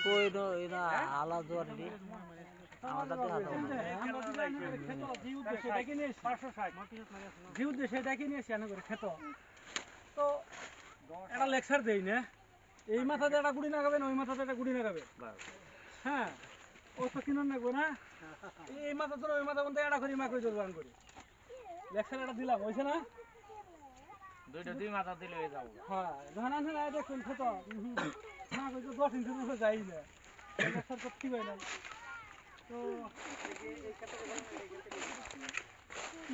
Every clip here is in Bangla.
কই নো ইনা আলা জোয়ার দি আমাদের দেখা দাও আমরা দিলাম করে খেত জি উদ্দেশ্যে ডেকে নিয়ে 560 জি উদ্দেশ্যে ডেকে নিয়ে এসে করে খেত তো একটা লেকচার দেই না এই মাথাতে একটা গুড়ি লাগাবেন ওই মাথাতে একটা গুড়ি লাগাবে হ্যাঁ ও তো কিনুন নাকবো না এই মাথা ধরে ওই মাথা বলতে একটা করি মা কই জোরবান করি লেকচার একটা দিলাম হইছে না দুইটা দুই মাথা দিলে হয়ে যাবো হ্যাঁ যখন আনছেন দেখুন খেত মা কই তো 10 ইঞ্চি উপরে যাই না লেকচার করতে পাই না তো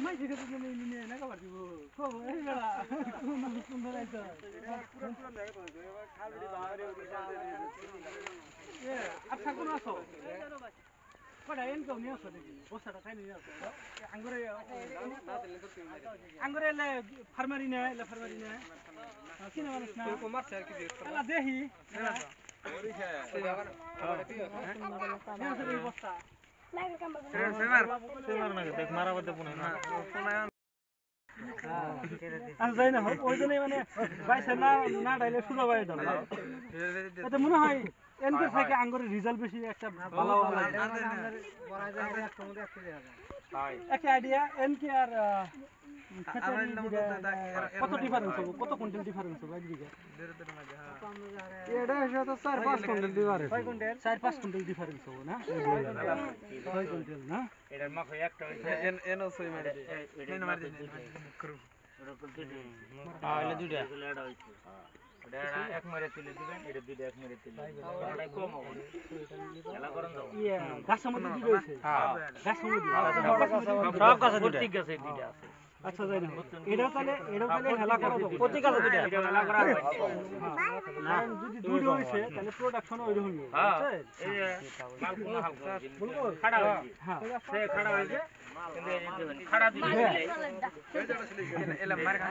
মাই ঠিক আছে তুমি নিয়ে না কাবার দিব কো এই বেলা কোন সুন্দর আইতো পুরো পুরো লাগে তো এবার খালড়ি বাহারে এ আচ্ছা কোন আছো কটা এন কেউ নিয়ে আসো দেখি বস্তাটা খাই নিয়ে আসো আঙ্গুরে এলে ফার্মারি না কিনে মানুষ না মারছে আর কি দেখি বস্তা যাই না ওই জন্যই মানে বাইসে না ডাইলে সুযোগ হয় এতে মনে হয় এনকে থেকে আঙ্গুরের রেজাল্ট বেশি একটা ভালো একটা আইডিয়া এনকে আর কত ডিফারেন্স হবে কত কুইন্টাল ডিফারেন্স হবে এক বিঘা এটা এসে তো 4-5 কুইন্টাল ডিফারেন্স 4-5 কুইন্টাল ডিফারেন্স হবে না 6 কুইন্টাল না এটার মাখো একটা হইছে এনো সই মারি এটা মারি করু এটা দুইটা এটা হইছে এটা এক মারে তুলে দিবেন এটা দুইটা এক মারে তুলে এটা কম হবে এলা করেন দাও ইয়া গাছের মধ্যে দুটো হইছে হ্যাঁ গাছের মধ্যে সব গাছে প্রত্যেক গাছে দুইটা আছে আচ্ছা যাই না এটা তাহলে হেলা করা যাবে প্রত্যেক গাছে দুইটা এটা হেলা করা হবে না যদি দুটো হইছে তাহলে প্রোডাকশন ওই রকম হবে হ্যাঁ এই মাল কোন হালকা বলবো খাড়া হইছে হ্যাঁ সে খাড়া হইছে কিন্তু এই যে খাড়া দিলে এলা মার খা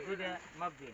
দুইটা মাপ দিন